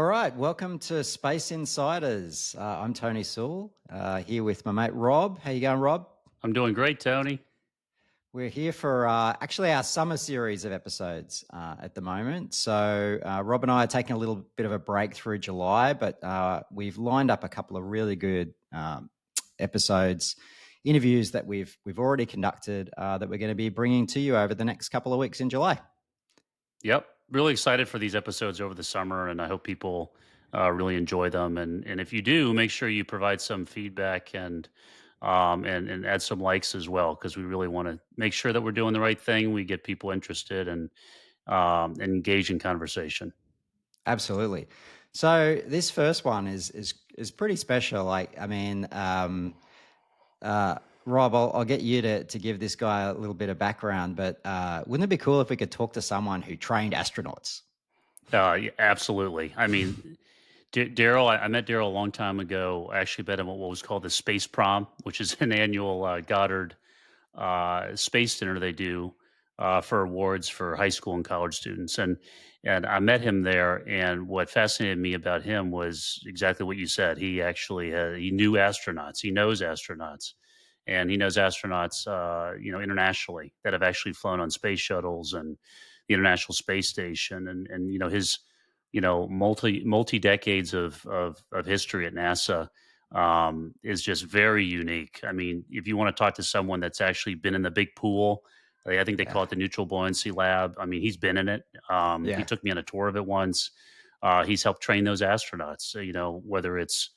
All right, welcome to Space Insiders. I'm Tony Sewell, here with my mate Rob. How you going, Rob? I'm doing great, Tony. We're here for actually our summer series of episodes at the moment. So Rob and I are taking a little bit of a break through July, but we've lined up a couple of really good episodes, interviews that we've already conducted that we're going to be bringing to you over the next couple of weeks in July. Yep, really excited for these episodes over the summer, and I hope people really enjoy them. And if you do, make sure you provide some feedback and add some likes as well, because we really want to make sure that we're doing the right thing. We get people interested and engage in conversation. Absolutely. So this first one is pretty special. Rob, I'll get you to give this guy a little bit of background, but wouldn't it be cool if we could talk to someone who trained astronauts? Yeah, absolutely. I mean, Daryl, I met Daryl a long time ago. I actually met him at what was called the Space Prom, which is an annual Goddard space dinner they do for awards for high school and college students. And I met him there. And what fascinated me about him was exactly what you said. He actually he knew astronauts. He knows astronauts, and he knows astronauts, internationally that have actually flown on space shuttles and the International Space Station. And his multi decades of history at NASA is just very unique. I mean, if you want to talk to someone that's actually been in the big pool, I think they Yeah. call it the neutral buoyancy lab. I mean, he's been in it. He Yeah. took me on a tour of it once. He's helped train those astronauts. So, whether it's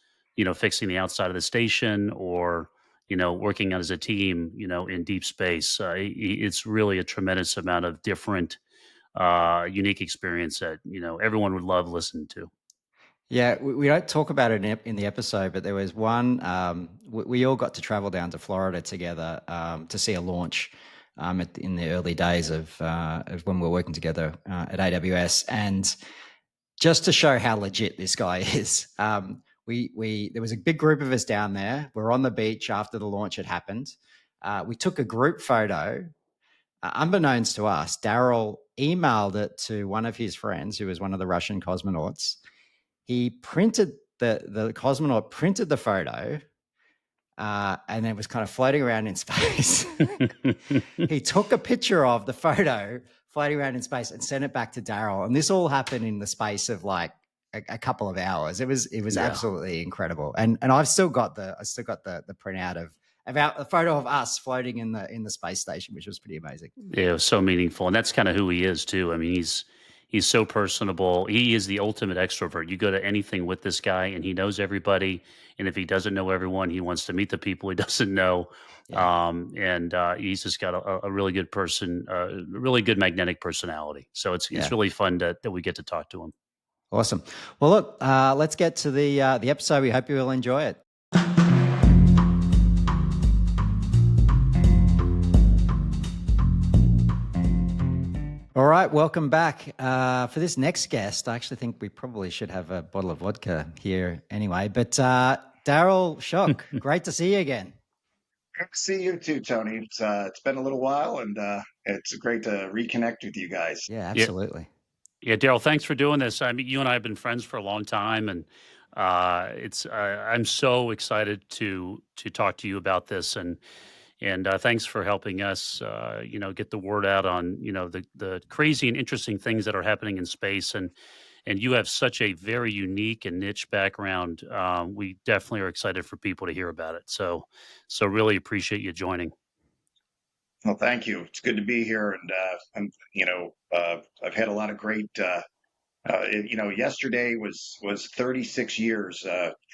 fixing the outside of the station or working as a team, in deep space. It's really a tremendous amount of different, unique experience that everyone would love listening to. Yeah, we don't talk about it in the episode, but there was one. We all got to travel down to Florida together to see a launch in the early days of when we were working together at AWS, and just to show how legit this guy is, there was a big group of us down there. We're on the beach after the launch had happened. We took a group photo. Unbeknownst to us, Daryl emailed it to one of his friends, who was one of the Russian cosmonauts. He printed the cosmonaut printed the photo, and it was kind of floating around in space. He took a picture of the photo floating around in space and sent it back to Daryl. And this all happened in the space of like a couple of hours. It was Yeah. absolutely incredible. And I've still got the printout of about a photo of us floating in the space station, which was pretty amazing. Yeah, it was so meaningful, and that's kind of who he is too. I mean, he's so personable. He is the ultimate extrovert. You go to anything with this guy, and he knows everybody. And if he doesn't know everyone, he wants to meet the people he doesn't know. Yeah. And he's just got a really good really good magnetic personality. So it's Yeah. really fun that we get to talk to him. Awesome. Well, look, let's get to the episode. We hope you will enjoy it. All right, welcome back. For this next guest, I actually think we probably should have a bottle of vodka here anyway. But Daryl Schuck, great to see you again. Great to see you too, Tony. It's been a little while, and it's great to reconnect with you guys. Yeah, Yeah, absolutely. yeah, Daryl, thanks for doing this. I mean, you and I have been friends for a long time, and it's I'm so excited to talk to you about this. And thanks for helping us, get the word out on, the crazy and interesting things that are happening in space. And you have such a very unique and niche background. We definitely are excited for people to hear about it. So really appreciate you joining. Well, thank you. It's good to be here, and I've had a lot of great. Yesterday was 36 years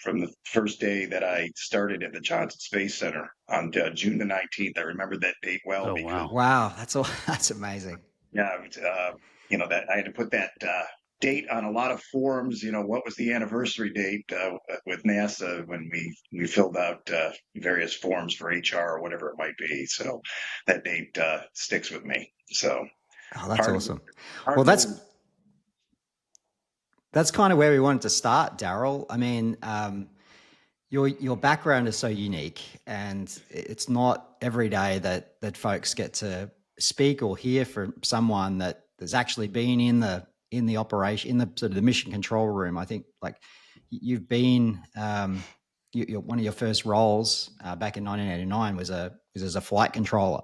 from the first day that I started at the Johnson Space Center on June the 19th. I remember that date well Oh, because wow. Wow, that's amazing. yeah, that I had to put that date on a lot of forms. What was the anniversary date with NASA when we filled out various forms for HR or whatever it might be. So that date sticks with me. So Oh, that's hard, awesome. hard Well, to- that's kind of where we wanted to start, Daryl. I mean, your background is so unique, and it's not every day that folks get to speak or hear from someone that has actually been in in the operation, in the sort of the mission control room. I think like you've been one of your first roles back in 1989 was as a flight controller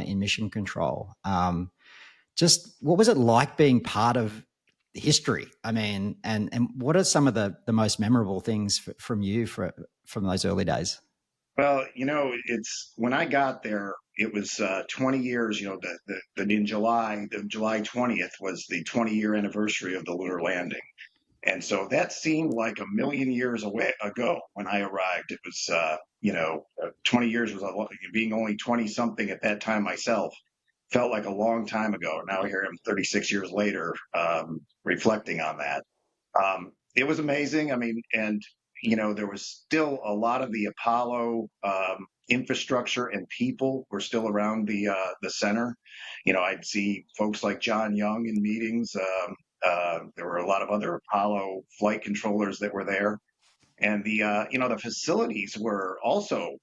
in mission control. Just what was it like being part of history? I mean, and what are some of the most memorable things from you from those early days? Well, it's when I got there, it was 20 years. In July, the July 20th was the 20-year anniversary of the lunar landing. And so that seemed like a million years away ago when I arrived. It was, 20 years was a lot, being only 20 something at that time myself felt like a long time ago. Now here I am 36 years later, reflecting on that. It was amazing. I mean, and there was still a lot of the Apollo infrastructure and people were still around the center. I'd see folks like John Young in meetings. There were a lot of other Apollo flight controllers that were there, and the facilities were also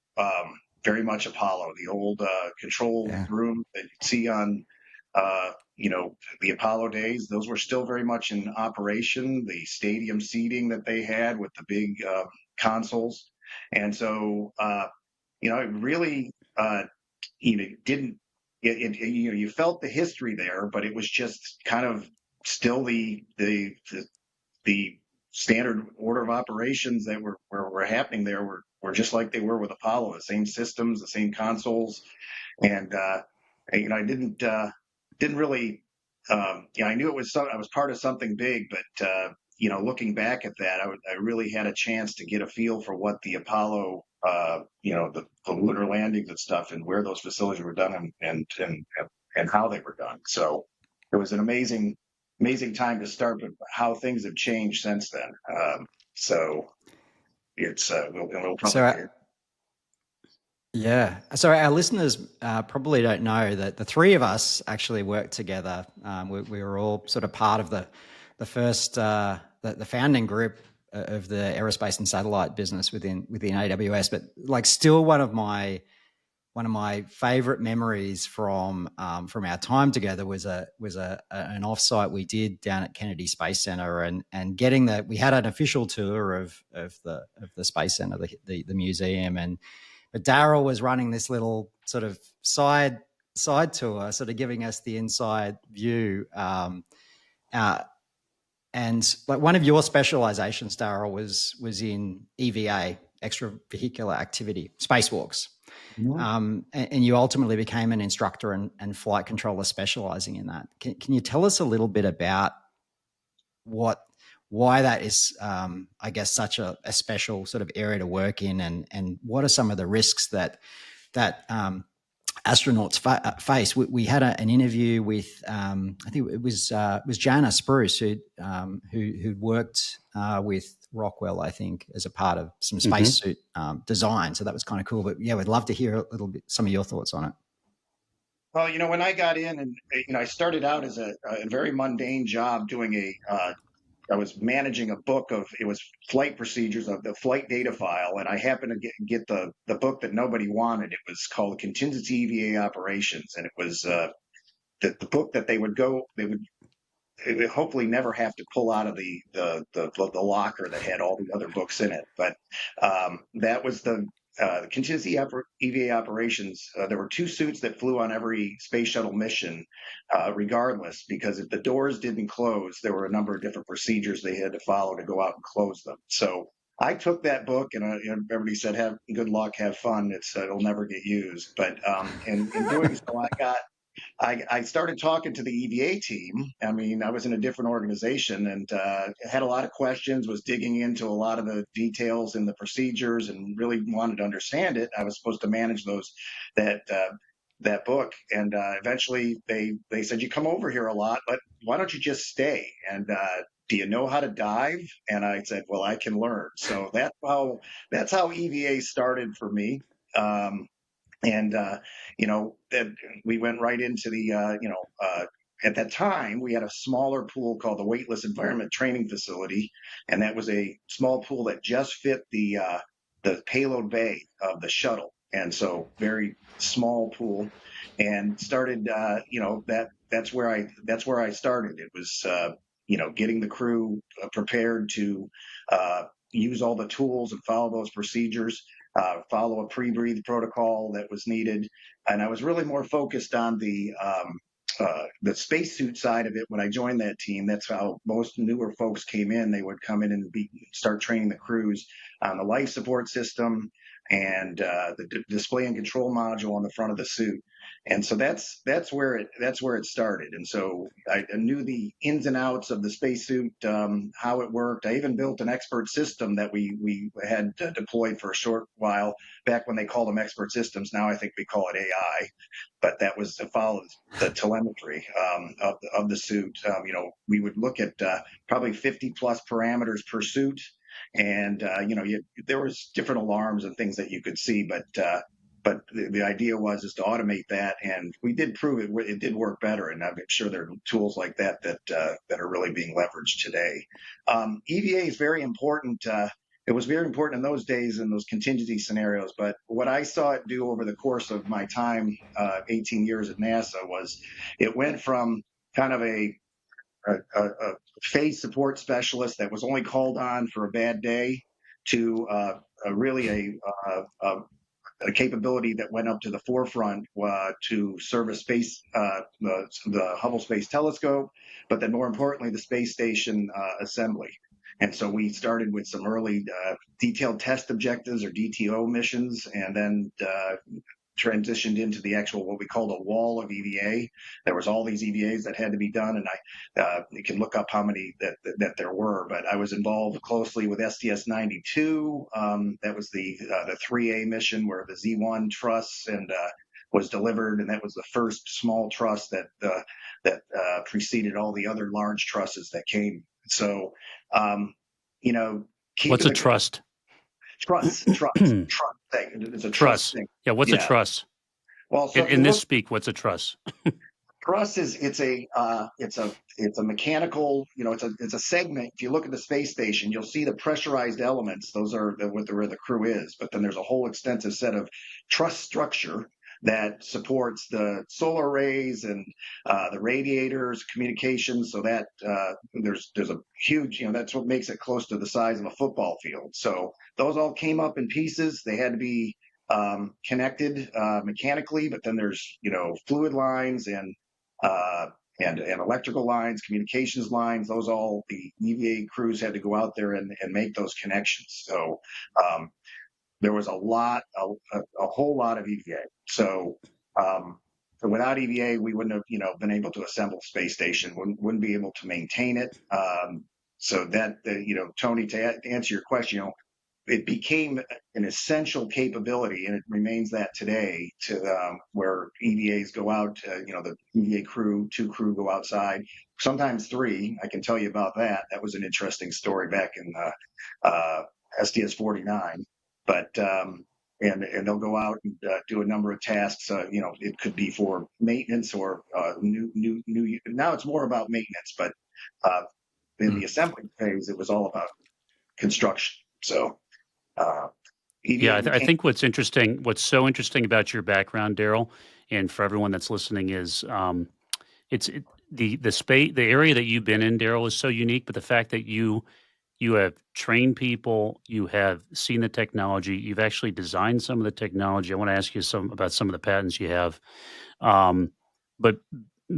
very much Apollo. The old control Yeah, room that you see on uh, the Apollo days, those were still very much in operation. The stadium seating that they had with the big consoles, and so it really didn't. You felt the history there, but it was just kind of still the standard order of operations that were happening there were just like they were with Apollo, the same systems, the same consoles, and I didn't really, I knew I was part of something big, but looking back at that, I really had a chance to get a feel for what the Apollo, the lunar landings and stuff, and where those facilities were done, and how they were done. So it was an amazing time to start, but how things have changed since then. So it's we'll so probably get. yeah. So our listeners probably don't know that the three of us actually worked together. We were all sort of part of the first the founding group of the aerospace and satellite business within AWS. But like, still one of my favorite memories from our time together was an offsite we did down at Kennedy Space Center, and getting that we had an official tour of the Space Center, the museum, and but Daryl was running this little sort of side tour, sort of giving us the inside view. Uh, and like one of your specializations, Daryl, was in EVA, extravehicular activity, spacewalks. Mhm. And you ultimately became an instructor and flight controller specializing in that. Can you tell us a little bit about why that is, I guess, such a special sort of area to work in, and what are some of the risks that astronauts face? We had an interview with I think it was Jana Spruce who worked with Rockwell, I think, as a part of some Hmm. spacesuit design. So that was kind of cool. But yeah, we'd love to hear a little bit some of your thoughts on it. Well, when I got in, and I started out as a very mundane job doing I was managing a book of it was flight procedures of the flight data file, and I happened to get the book that nobody wanted. It was called Contingency EVA Operations, and it was the book that they would hopefully never have to pull out of the locker that had all the other books in it. But that was the contingency EVA operations. There were two suits that flew on every space shuttle mission, regardless, because if the doors didn't close, there were a number of different procedures they had to follow to go out and close them. So I took that book, and everybody said, "Have good luck, have fun. It'll never get used." But in doing so, I started talking to the EVA team. I mean, I was in a different organization, and had a lot of questions, was digging into a lot of the details in the procedures, and really wanted to understand it. I was supposed to manage that that book, and eventually they said, "You come over here a lot, but why don't you just stay?" And do you know how to dive? And I said, "Well, I can learn." So that's how EVA started for me. Um, and that we went right into the at that time we had a smaller pool called the weightless environment training facility, and that was a small pool that just fit the payload bay of the shuttle, and so very small pool, and started that's where I started. It was getting the crew prepared to use all the tools and follow those procedures, follow a pre-breathe protocol that was needed. And I was really more focused on the spacesuit side of it when I joined that team. That's how most newer folks came in. They would come in and start training the crews on the life support system and the display and control module on the front of the suit. And so that's where it started. And so I knew the ins and outs of the spacesuit, how it worked. I even built an expert system that we had deployed for a short while back when they called them expert systems. Now I think we call it AI, but that was to follow the telemetry of the suit. We would look at probably 50 plus parameters per suit, and there was different alarms and things that you could see, but the idea was is to automate that, and we did prove it did work better. And I'm sure there are tools like that are really being leveraged today. EVA is very important. It was very important in those days in those contingency scenarios. But what I saw it do over the course of my time, 18 years at NASA, was it went from kind of a phase support specialist that was only called on for a bad day to really a capability that went up to the forefront to service the Hubble Space Telescope, but then more importantly, the space station assembly. And so we started with some early detailed test objectives or DTO missions, and then transitioned into the actual what we called a wall of EVA. There was all these EVAs that had to be done, and you can look up how many that there were. But I was involved closely with STS-92. That was the 3A mission where the Z1 truss was delivered, and that was the first small truss that preceded all the other large trusses that came. So, What's a trust? Trust thing. It's a trust thing. Yeah, what's a truss? Well, so in this speak, what's a truss? Truss is it's a mechanical, it's a segment. If you look at the space station, you'll see the pressurized elements. Those are where the crew is. But then there's a whole extensive set of truss structure that supports the solar arrays and the radiators, communications. So that there's a huge, that's what makes it close to the size of a football field. So those all came up in pieces. They had to be connected mechanically, but then there's fluid lines and electrical lines, communications lines. Those all the EVA crews had to go out there and make those connections. So there was a whole lot of EVA. So without EVA, we wouldn't have been able to assemble a space station. Wouldn't be able to maintain it. So that Tony, to answer your question, it became an essential capability, and it remains that today, to where EVAs go out. The EVA crew, 2 crew go outside, sometimes 3. I can tell you about that. That was an interesting story back in STS-49. But and they'll go out and do a number of tasks. It could be for maintenance or new. Now it's more about maintenance, but in the assembly phase, it was all about construction. So. I think what's so interesting about your background, Daryl, and for everyone that's listening is the area that you've been in, Daryl, is so unique. But the fact that you have trained people, you have seen the technology, you've actually designed some of the technology. I want to ask you about some of the patents you have, but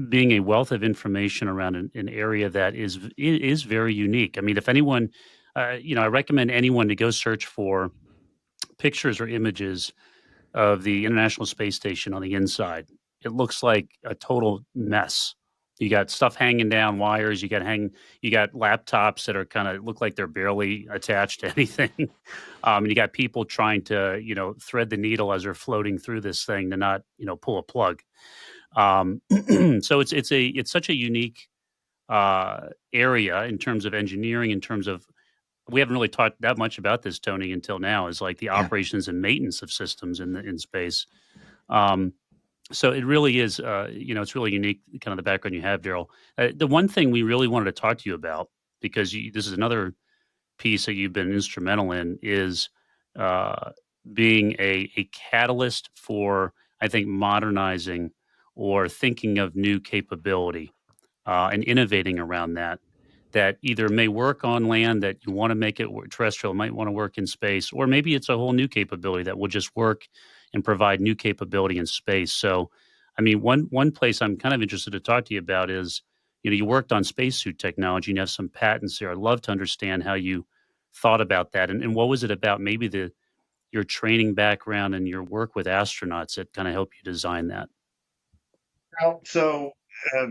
being a wealth of information around an area that is very unique. I mean, if anyone, I recommend anyone to go search for pictures or images of the International Space Station on the inside. It looks like a total mess. You got stuff hanging down wires. You got laptops that are kind of look like they're barely attached to anything, and you got people trying to thread the needle as they're floating through this thing to not pull a plug. So it's such a unique area in terms of engineering, in terms of we haven't really talked that much about this, Tony, until now, is like the operations and maintenance of systems in space. So it really is, it's really unique, kind of the background you have, Daryl. The one thing we really wanted to talk to you about, because this is another piece that you've been instrumental in, is being a catalyst for, I think, modernizing or thinking of new capability and innovating around that. that either may work on land that you want to make it terrestrial, might want to work in space, or maybe it's a whole new capability that will just work and provide new capability in space. So, I mean, one place I'm kind of interested to talk to you about is, you worked on spacesuit technology and you have some patents there. I'd love to understand how you thought about that, and what was it about maybe your training background and your work with astronauts that kind of helped you design that. Well, so a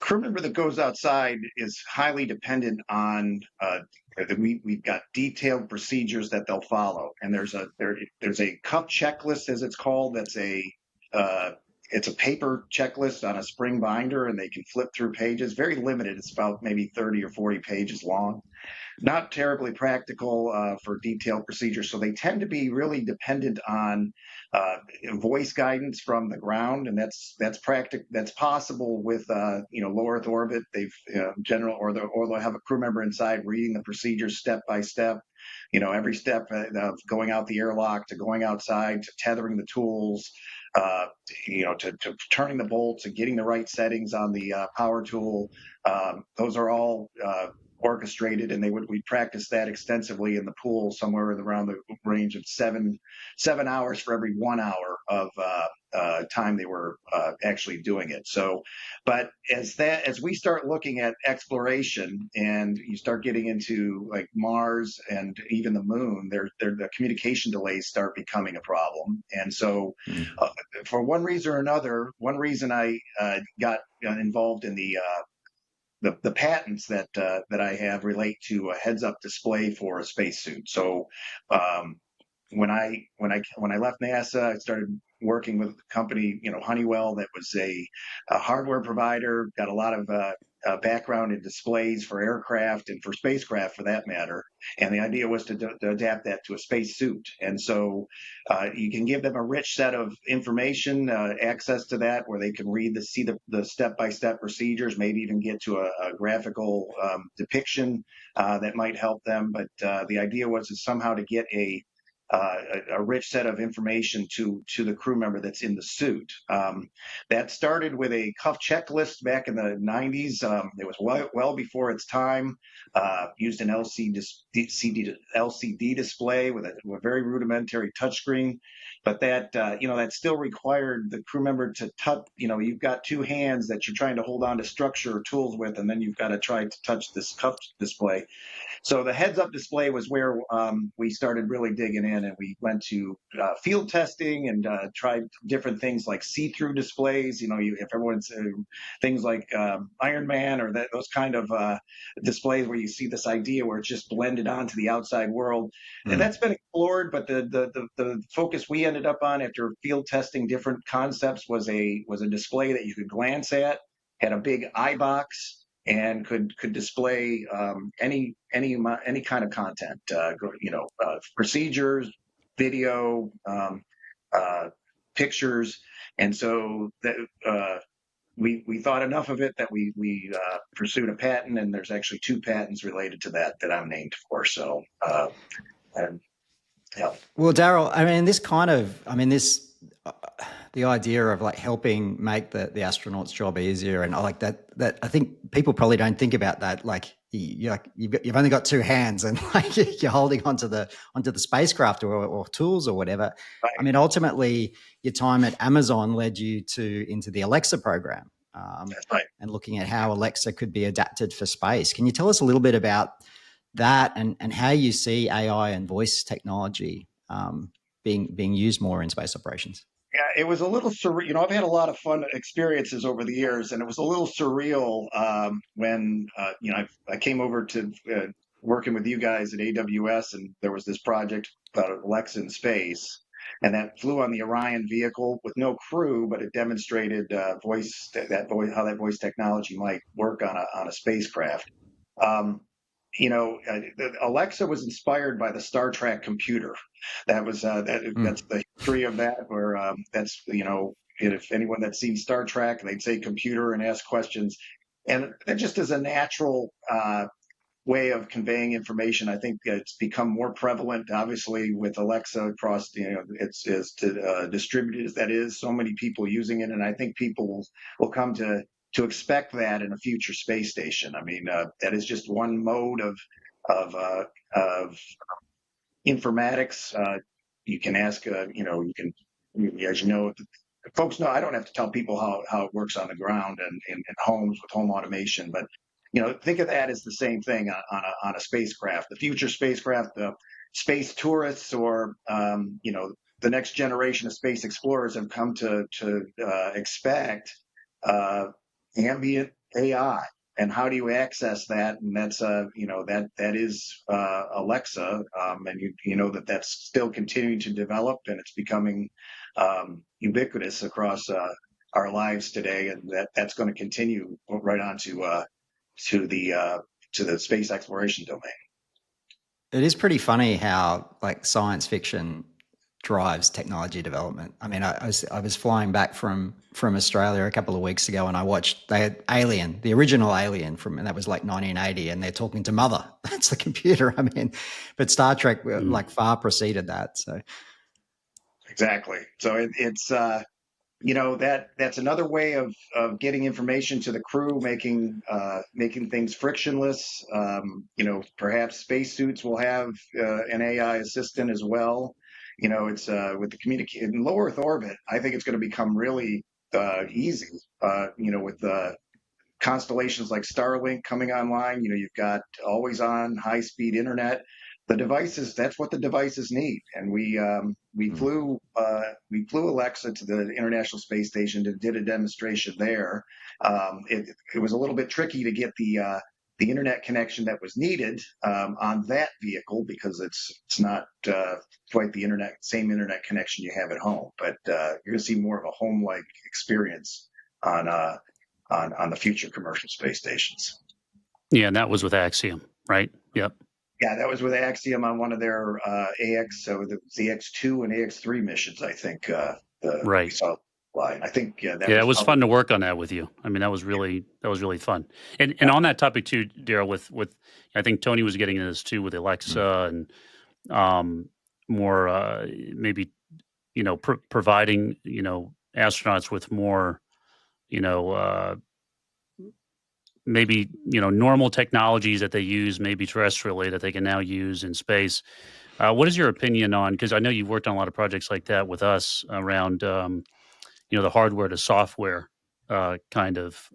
crew member that goes outside is highly dependent on that we've got detailed procedures that they'll follow, and there's a cup checklist as it's called. Uh, it's a paper checklist on a spring binder, and they can flip through pages. Very limited. It's about maybe 30 or 40 pages long, not terribly practical for detailed procedures. So they tend to be really dependent on uh, voice guidance from the ground, and that's possible with low Earth orbit. They've general or they'll have a crew member inside reading the procedures step by step. Every step of going out the airlock to going outside to tethering the tools. To turning the bolts and getting the right settings on the power tool. Those are all orchestrated, and we practice that extensively in the pool, somewhere around the range of 7 hours for every 1 hour of time they were actually doing it. So, but as we start looking at exploration and you start getting into like Mars and even the moon, the communication delays start becoming a problem. And so, Mm. for one reason or another, one reason I got involved in the patents that I have relate to a heads-up display for a spacesuit. So um, when I left NASA, I started working with a company, Honeywell, that was a hardware provider, got a lot of background in displays for aircraft and for spacecraft, for that matter. And the idea was to adapt that to a spacesuit. And so you can give them a rich set of information, access to that, where they can see the step-by-step procedures, maybe even get to a graphical depiction that might help them. But the idea was to somehow to get a rich set of information to the crew member that's in the suit. That started with a cuff checklist back in the 90s. It was well before its time. Used an LCD display with a very rudimentary touchscreen, but that still required the crew member to touch. You've got two hands that you're trying to hold on to structure or tools with, and then you've got to try to touch this cuff display. So the heads-up display was where we started really digging in, and we went to field testing and tried different things like see-through displays. If everyone's things like Iron Man or those kind of displays where you see this idea where it's just blended onto the outside world, and Mm. that's been explored. But the focus we ended up on after field testing different concepts was a display that you could glance at, had a big eye box, and could display any kind of content, procedures, video, uh, pictures, and so that we thought enough of it that we pursued a patent, and there's actually two patents related to that I'm named for. So and yeah. Well, Daryl, I mean, the idea of like helping make the astronaut's job easier, and I like that I think people probably don't think about that. Like you've only got two hands, and like you're holding onto the spacecraft or tools or whatever. I Right. mean, ultimately, your time at Amazon led you into the Alexa program, That's right. and looking at how Alexa could be adapted for space. Can you tell us a little bit about that and how you see AI and voice technology being used more in space operations? Yeah, it was a little surreal. I've had a lot of fun experiences over the years, and it was a little surreal when I came over to working with you guys at AWS, and there was this project about Alexa in space, and that flew on the Orion vehicle with no crew, but it demonstrated how that voice technology might work on a spacecraft. Um, Alexa was inspired by the Star Trek computer. Mm. That's the history of that. Where if anyone that's seen Star Trek, they'd say computer and ask questions, and that just is a natural way of conveying information. I think it's become more prevalent, obviously, with Alexa across. It's as distributed as that is. So many people using it, and I think people will come to to expect that in a future space station. I mean, that is just one mode of informatics. You can ask, you can, as you know, folks know. I don't have to tell people how it works on the ground and in homes with home automation, but think of that as the same thing on a spacecraft. The future spacecraft, the space tourists, or the next generation of space explorers have come to expect uh, ambient AI. And how do you access that? And that's that is Alexa, and you know that's still continuing to develop, and it's becoming ubiquitous across our lives today, and that's going to continue right on to the space exploration domain. It is pretty funny how like science fiction drives technology development. I mean, I was flying back from Australia a couple of weeks ago, and I watched they had Alien, the original Alien and that was like 1980, and they're talking to Mother. That's the computer. I mean, but Star Trek like far preceded that. So exactly. So it's that's another way of getting information to the crew, making things frictionless. Perhaps spacesuits will have an AI assistant as well. It's with the communication in low Earth orbit. I think it's going to become really easy. With constellations like Starlink coming online, you've got always on high speed internet. The devices, that's what the devices need. And we flew Alexa to the International Space Station and did a demonstration there. It was a little bit tricky to get the internet connection that was needed on that vehicle, because it's not quite the same internet connection you have at home. But you're going to see more of a home-like experience on the future commercial space stations. Yeah, and that was with Axiom, right? Yep. Yeah, that was with Axiom on one of their so the X2 and AX3 missions. I think we Right. saw fly. I think that Yeah, was it was fun to work on that with you. I mean, that was really fun. And on that topic too, Daryl, with I think Tony was getting into this too with Alexa and more maybe providing astronauts with more maybe normal technologies that they use maybe terrestrially that they can now use in space. What is your opinion on? Because I know you've worked on a lot of projects like that with us around the hardware to software kind of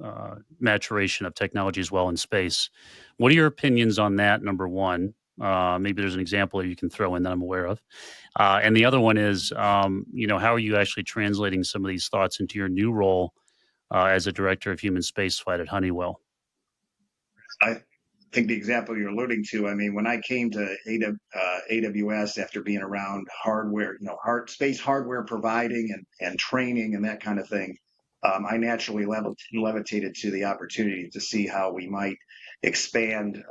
maturation of technology as well in space. What are your opinions on that? Number one, maybe there's an example you can throw in that I'm aware of. And the other one is, how are you actually translating some of these thoughts into your new role as a director of human spaceflight at Honeywell? I think the example you're alluding to. I mean, when I came to AWS after being around hardware, space hardware providing and training and that kind of thing, I naturally levitated to the opportunity to see how we might expand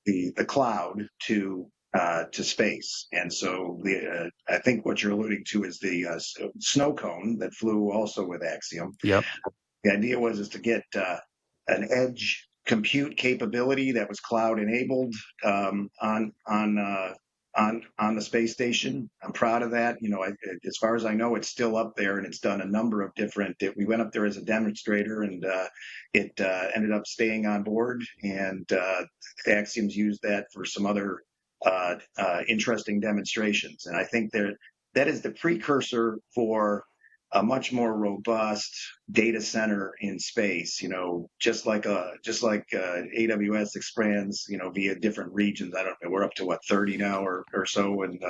the cloud to space. And so I think what you're alluding to is the snow cone that flew also with Axiom. Yep. The idea was to get an edge compute capability that was cloud enabled on the space station. I'm proud of that. As far as I know, it's still up there, and it's done a number of different. We went up there as a demonstrator, and it ended up staying on board. And Axiom's used that for some other interesting demonstrations. And I think that is the precursor for a much more robust data center in space. Just like AWS expands, via different regions. I don't know. We're up to 30 now or so, and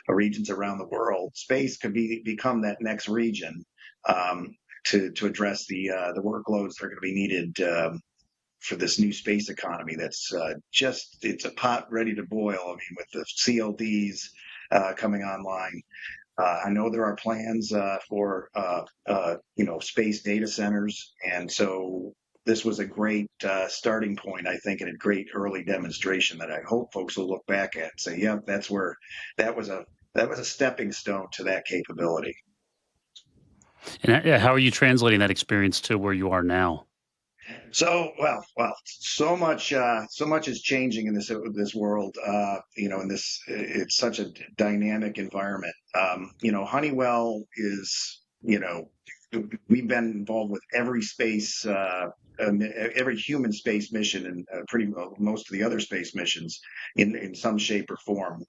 regions around the world. Space could become that next region to address the workloads that are going to be needed for this new space economy. That's it's a pot ready to boil. I mean, with the CLDs coming online. I know there are plans for space data centers, and so this was a great starting point, I think, and a great early demonstration that I hope folks will look back at and say, "Yep, that was a stepping stone to that capability." And how are you translating that experience to where you are now? So so much is changing in this world. In this, it's such a dynamic environment. Honeywell is we've been involved with every every human space mission, and pretty well most of the other space missions in some shape or form.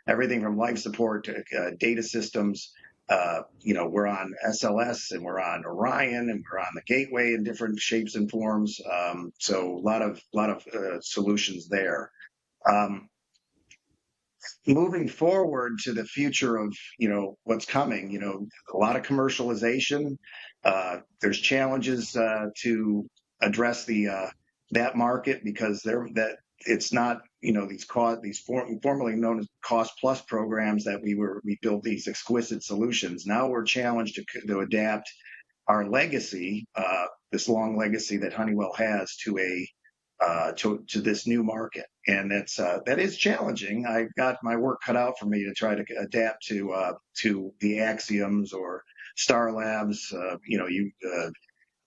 Everything from life support to data systems. We're on SLS and we're on Orion and we're on the Gateway in different shapes and forms. So a lot of solutions there. Um, Moving forward to the future of what's coming, a lot of commercialization. There's challenges to address the that market because it's not formerly known as cost plus programs that we built these exquisite solutions. Now we're challenged to adapt our legacy, this long legacy that Honeywell has, to this new market, and that is challenging. I've got my work cut out for me to try to adapt to the Axioms or Star Labs.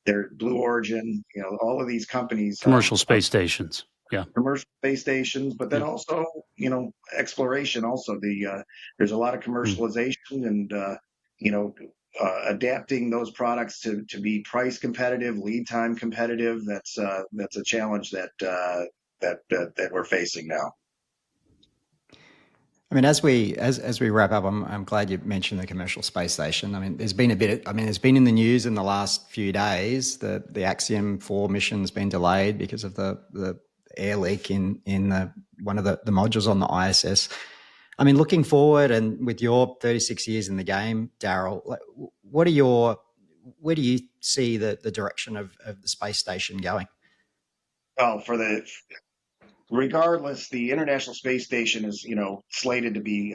They're Blue Origin. All of these companies, Commercial space stations. Yeah. commercial space stations, but then Yeah. also exploration. Also, there's a lot of Mm. commercialization and you know adapting those products to be price competitive, lead time competitive. That's a challenge that we're facing now. I mean, as we wrap up, I'm glad you mentioned the commercial space station. I mean, there's been in the news in the last few days that the Axiom 4 mission's been delayed because of the air leak in one of the modules on the ISS. I mean, looking forward and with your 36 years in the game, Daryl, where do you see the direction of the space station going? Well, regardless, the International Space Station is, slated to be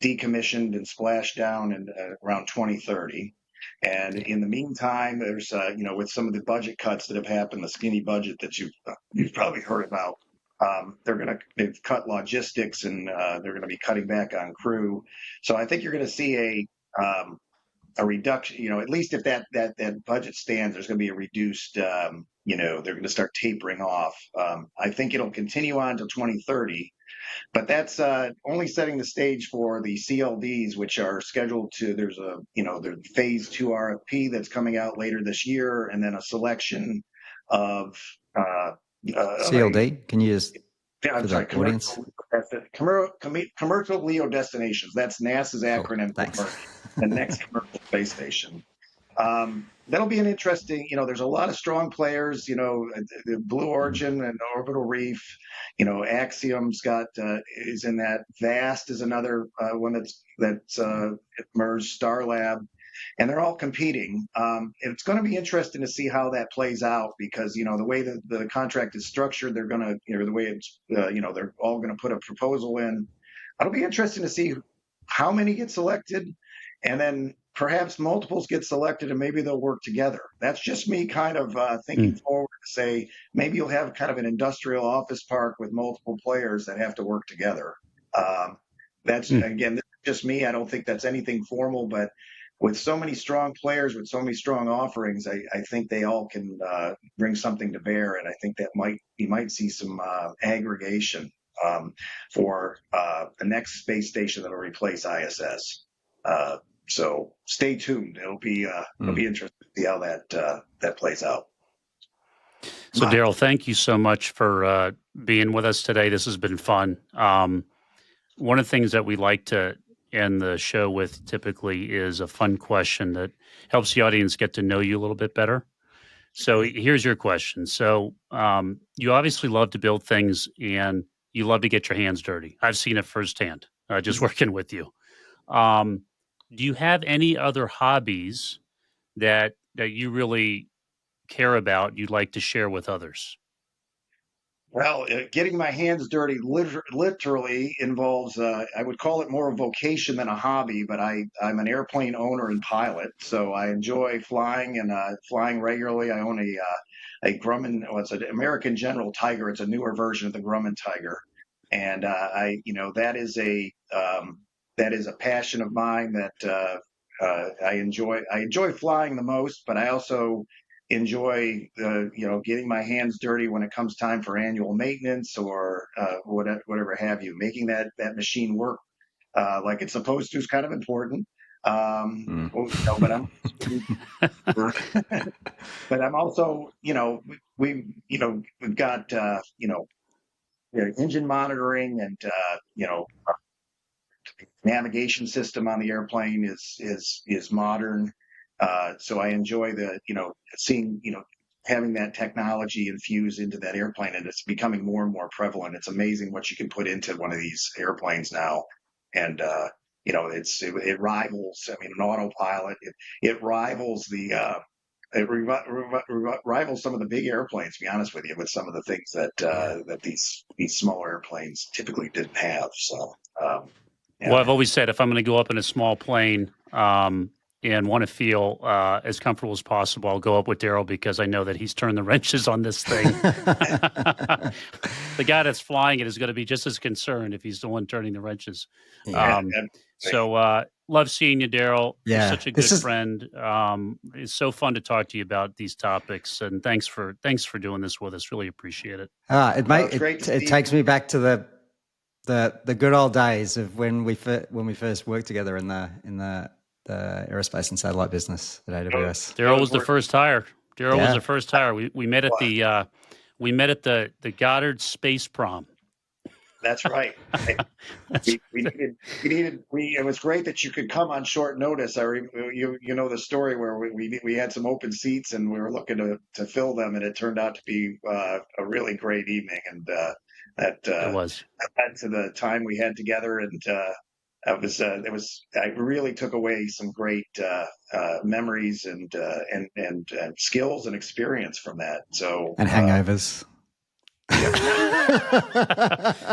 decommissioned and splashed down in around 2030. And Yeah. in the meantime, there's, with some of the budget cuts that have happened, the skinny budget that you've probably heard about, they've cut logistics and they're going to be cutting back on crew. So I think you're going to see a reduction, at least if that budget stands, there's going to be a reduced, they're going to start tapering off. I think it'll continue on to 2030, but that's only setting the stage for the CLDs, which are scheduled there's phase 2 RFP that's coming out later this year, and then a selection of, CLD, can you just, I'm for sorry, the audience? commercial LEO destinations. That's NASA's Cool. acronym Thanks. for the next commercial space station. That'll be an interesting, there's a lot of strong players, the Blue Origin and Orbital Reef, Axiom's is in that. Vast is another one that's merged, Star Lab, and they're all competing. It's going to be interesting to see how that plays out because, the way that the contract is structured, they're going to, the way it's, they're all going to put a proposal in. It'll be interesting to see how many get selected, and then perhaps multiples get selected and maybe they'll work together. That's just me kind of thinking forward to say maybe you'll have kind of an industrial office park with multiple players that have to work together. Again, this is just me. I don't think that's anything formal, but with so many strong players, with so many strong offerings, I think they all can bring something to bear. And I think that you might see some aggregation for the next space station that'll replace ISS. So stay tuned. It'll be interesting to see how that plays out. So, Daryl, thank you so much for being with us today. This has been fun. One of the things that we like to end the show with typically is a fun question that helps the audience get to know you a little bit better. So here's your question. So you obviously love to build things and you love to get your hands dirty. I've seen it firsthand, just working with you. Do you have any other hobbies that you really care about, you'd like to share with others? Well, getting my hands dirty literally involves, I would call it more a vocation than a hobby, but I'm an airplane owner and pilot. So I enjoy flying and flying regularly. I own a Grumman, it's an American General Tiger. It's a newer version of the Grumman Tiger. And that is a passion of mine that I enjoy. I enjoy flying the most, but I also enjoy getting my hands dirty when it comes time for annual maintenance or whatever have you. Making that machine work like it's supposed to is kind of important. But I'm but I'm also, we've got engine monitoring and navigation system on the airplane is modern. So I enjoy seeing having that technology infused into that airplane, and it's becoming more and more prevalent. It's amazing what you can put into one of these airplanes now, and it rivals. I mean, an autopilot. It rivals the. Rivals some of the big airplanes. To be honest with you, with some of the things that these small airplanes typically didn't have. So. Well, I've always said if I'm going to go up in a small plane and want to feel as comfortable as possible, I'll go up with Daryl because I know that he's turned the wrenches on this thing. The guy that's flying it is going to be just as concerned if he's the one turning the wrenches. Love seeing you, Daryl. Yeah, you're such a good friend. It's so fun to talk to you about these topics, and thanks for doing this with us. Really appreciate it. It takes me back to the good old days of when we first worked together in the aerospace and satellite business at AWS. Daryl was the first hire. Was the first hire. We met at the Goddard Space Prom. That's right. It was great that you could come on short notice. You know the story where we had some open seats and we were looking to fill them, and it turned out to be a really great evening, and that led to the time we had together, and I really took away some great memories and skills and experience from that. So and hangovers.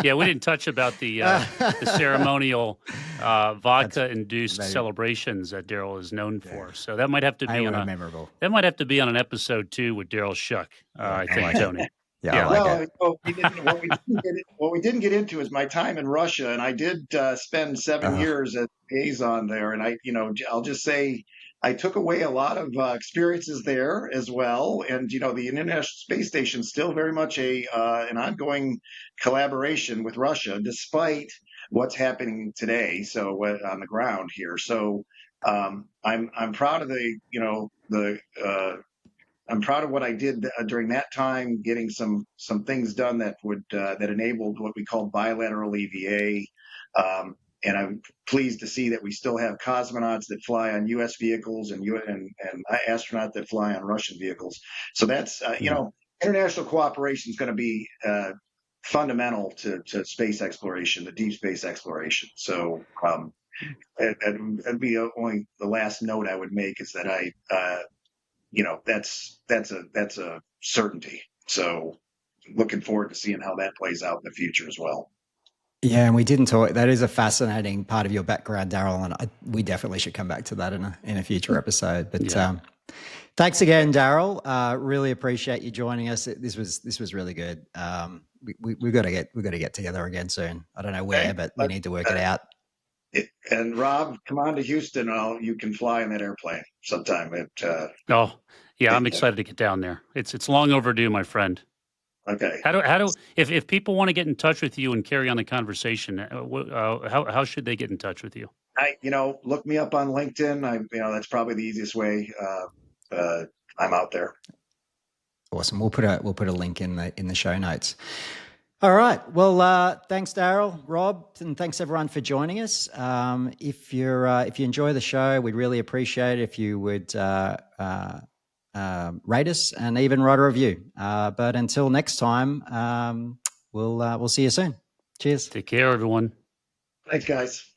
Yeah, we didn't touch about the ceremonial vodka-induced celebrations that Daryl is known for. So that might have to be memorable. That might have to be on an episode 2 with Daryl Schuck. I think, Tony. What we didn't get into is my time in Russia, and I did spend 7 years as liaison there, and I'll just say I took away a lot of experiences there as well, and the International Space Station is still very much an ongoing collaboration with Russia, despite what's happening today. So on the ground here, so I'm proud of I'm proud of what I did during that time, getting some things done that enabled what we call bilateral EVA. And I'm pleased to see that we still have cosmonauts that fly on U.S. vehicles and astronauts that fly on Russian vehicles. So that's international cooperation is going to be fundamental to space exploration, the deep space exploration. So that'd be only the last note I would make is that that's a certainty. So looking forward to seeing how that plays out in the future as well. Yeah, and we didn't talk. That is a fascinating part of your background, Daryl, and we definitely should come back to that in a future episode. But thanks again, Daryl. Really appreciate you joining us. This was really good. We've got to get together again soon. I don't know where, but we need to work it out. And Rob, come on to Houston. You can fly in that airplane sometime. I'm excited to get down there. It's long overdue, my friend. Okay. If people want to get in touch with you and carry on the conversation, how should they get in touch with you? Look me up on LinkedIn. That's probably the easiest way. I'm out there. Awesome. We'll put a link in the show notes. All right. Well, thanks, Daryl, Rob, and thanks everyone for joining us. If you enjoy the show, we'd really appreciate it if you would rate us and even write a review. But until next time, we'll see you soon. Cheers. Take care, everyone. Thanks, guys.